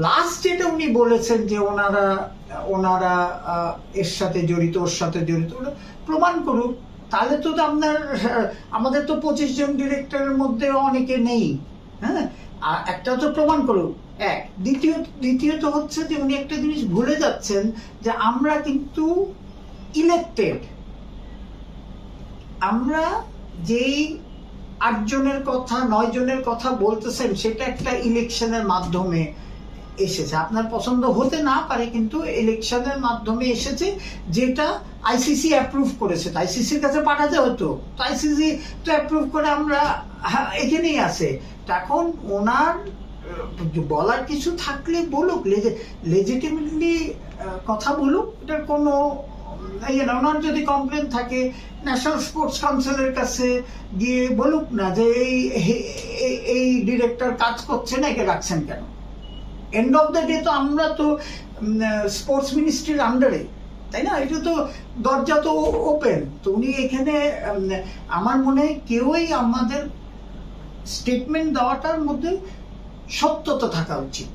Last যেটা উনি বলেছেন যে ওনারা এর সাথে জড়িত, ওর সাথে জড়িত, প্রমাণ করুক। তাহলে তো আমাদের তো 25 জন ডিরেক্টরের মধ্যে অনেকে নেই। হ্যাঁ, একটা তো প্রমাণ করুক। এক, দ্বিতীয়ত হচ্ছে যে উনি একটা জিনিস ভুলে যাচ্ছেন যে আমরা কিন্তু ইলেক্টেড। আমরা যেই 8 জনের কথা 9 জনের কথা বলতেছেন সেটা একটা ইলেকশনের মাধ্যমে এসেছে। আপনার পছন্দ হতে না পারে, কিন্তু ইলেকশনের মাধ্যমে এসেছে, যেটা আইসিসি অ্যাপ্রুভ করেছে। আইসিসির কাছে পাঠাতে হতো, তো আইসিসি তো অ্যাপ্রুভ করে আমরা এখানেই আছে। এখন ওনার বলার কিছু থাকলে বলুক, লেজিটিমেটলি কথা বলুক। এটার কোনো ওনার যদি কমপ্লেন থাকে ন্যাশনাল স্পোর্টস কাউন্সিলের কাছে গিয়ে বলুক না যে এই ডিরেক্টর কাজ করছে না, একে রাখছেন কেন। এন্ড অফ দ্য ডে তো আমরা তো স্পোর্টস মিনিস্ট্রির আন্ডারে, তাই না? এটা তো দরজা তো ওপেন। তো উনি এখানে আমার মনে হয় কেউই আমাদের স্টেটমেন্ট দেওয়াটার মধ্যে সত্যতা থাকা উচিত।